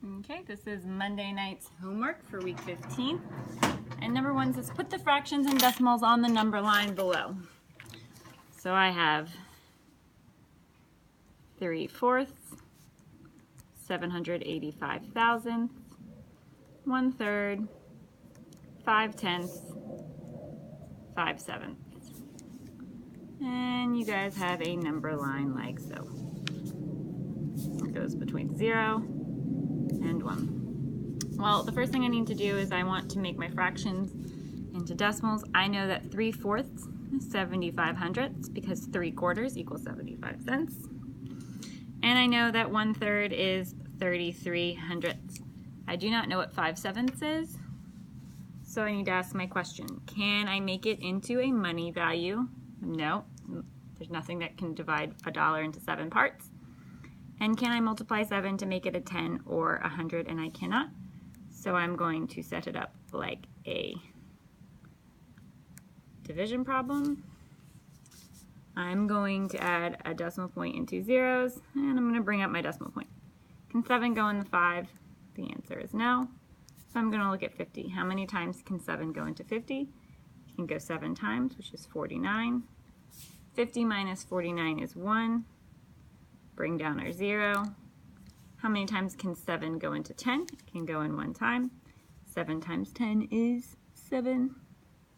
Okay, this is Monday night's homework for week 15. And number 1 says put the fractions and decimals on the number line below. So I have 3/4, 785 thousandths, 1/3, 5/10, 5/7. And you guys have a number line like so. It goes between 0 and 1. Well, the first thing I need to do is I want to make my fractions into decimals. I know that 3/4 is 75 hundredths because 3/4 equals 75 cents. And I know that 1/3 is 33 hundredths. I do not know what 5/7 is, so I need to ask my question. Can I make it into a money value? No, there's nothing that can divide a dollar into 7 parts. And can I multiply 7 to make it a 10 or 100? And I cannot. So I'm going to set it up like a division problem. I'm going to add a decimal point into zeros, and I'm going to bring up my decimal point. Can 7 go in the 5? The answer is no. So I'm going to look at 50. How many times can 7 go into 50? It can go 7 times, which is 49. 50 minus 49 is 1. Bring down our 0. How many times can 7 go into 10? It can go in 1 time. 7 times 10 is 7.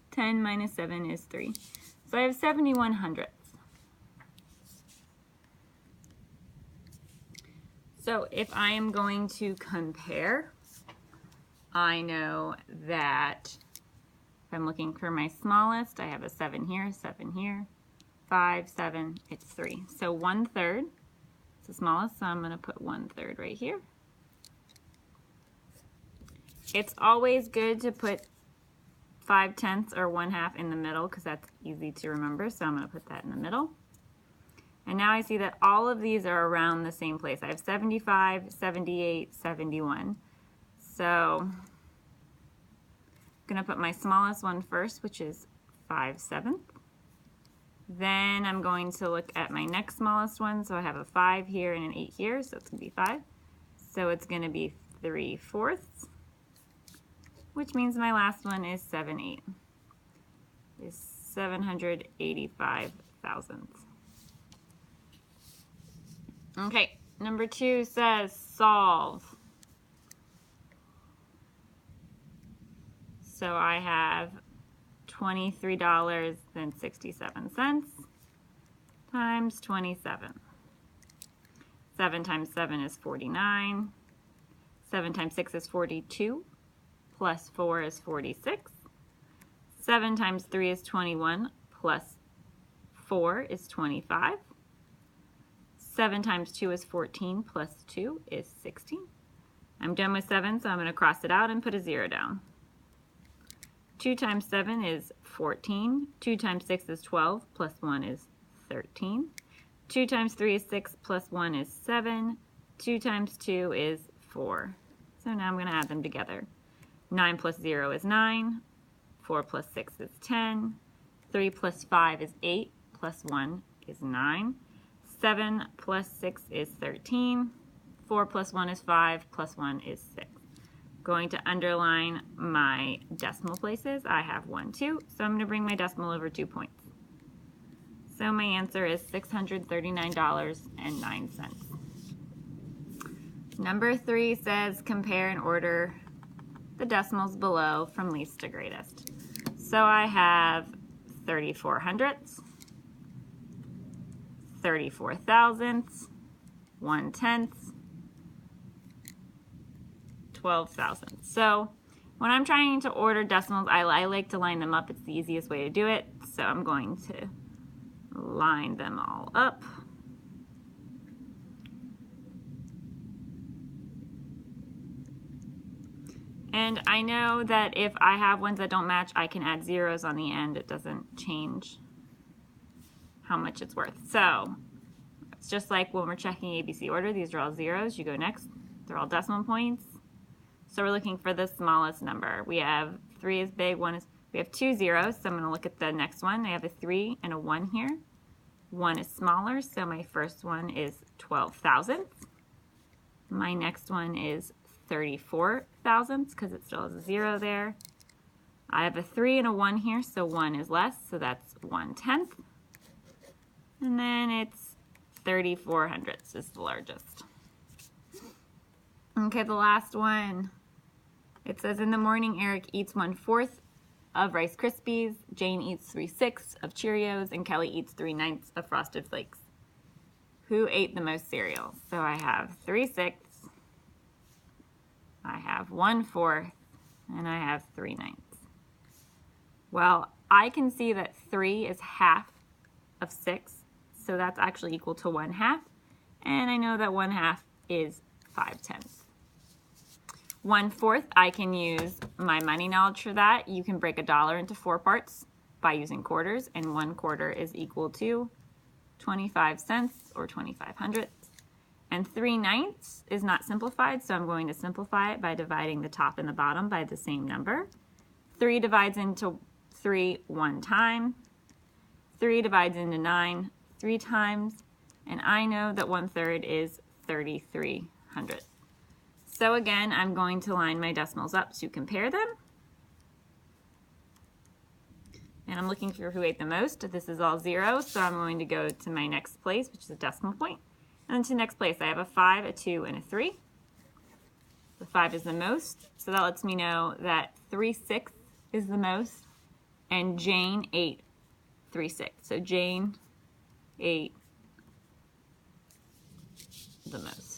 10 minus 7 is 3. So I have 71 hundredths. So if I am going to compare, I know that if I'm looking for my smallest, I have a 7 here, 5, 7, it's 3. So 1/3. The smallest, so I'm going to put 1/3 right here. It's always good to put 5/10 or 1/2 in the middle because that's easy to remember, so I'm going to put that in the middle. And now I see that all of these are around the same place. I have 75, 78, 71. So I'm going to put my smallest one first, which is 5/7. Then I'm going to look at my next smallest one. So I have a 5 here and an 8 here, so it's going to be 5. So it's going to be 3/4, which means my last one is 7/8. Is 785 thousandths. Okay, number 2 says solve. So I have $23.67 times 27. 7 times 7 is 49. 7 times 6 is 42. Plus 4 is 46. 7 times 3 is 21. Plus 4 is 25. 7 times 2 is 14. Plus 2 is 16. I'm done with 7, so I'm going to cross it out and put a 0 down. 2 times 7 is 14. 2 times 6 is 12. Plus 1 is 13. 2 times 3 is 6. Plus 1 is 7. 2 times 2 is 4. So now I'm going to add them together. 9 plus 0 is 9. 4 plus 6 is 10. 3 plus 5 is 8. Plus 1 is 9. 7 plus 6 is 13. 4 plus 1 is 5. Plus 1 is 6. Going to underline my decimal places. I have 1, 2, so I'm going to bring my decimal over 2 points. So my answer is $639.09. Number 3 says compare and order the decimals below from least to greatest. So I have 34 hundredths, 34 thousandths, 1/10, 12 thousandths. So when I'm trying to order decimals, I like to line them up. It's the easiest way to do it. So I'm going to line them all up. And I know that if I have ones that don't match, I can add zeros on the end. It doesn't change how much it's worth. So it's just like when we're checking ABC order. These are all zeros. You go next. They're all decimal points. So we're looking for the smallest number. We have 3 is big, 1 is, we have 2 zeros, so I'm going to look at the next one. I have a 3 and a 1 here. 1 is smaller, so my first one is 12 thousandths. My next one is 34 thousandths because it still has a 0 there. I have a 3 and a 1 here, so 1 is less, so that's 1/10. And then it's 34 hundredths is the largest. Okay, the last one. It says, in the morning, Eric eats 1/4 of Rice Krispies, Jane eats 3/6 of Cheerios, and Kelly eats 3/9 of Frosted Flakes. Who ate the most cereal? So I have 3/6, I have 1/4, and I have 3/9. Well, I can see that 3 is half of 6, so that's actually equal to 1/2, and I know that 1/2 is 5/10. 1/4, I can use my money knowledge for that. You can break a dollar into 4 parts by using quarters, and 1/4 is equal to 25 cents or 25 hundredths. And 3/9 is not simplified, so I'm going to simplify it by dividing the top and the bottom by the same number. 3 divides into 3 one time. 3 divides into 9 3 times, and I know that 1/3 is 33 hundredths. So again, I'm going to line my decimals up to compare them. And I'm looking for who ate the most. This is all 0, so I'm going to go to my next place, which is a decimal point. And then to the next place, I have a 5, a 2, and a 3. The 5 is the most, so that lets me know that 3/6 is the most, and Jane ate 3/6. So Jane ate the most.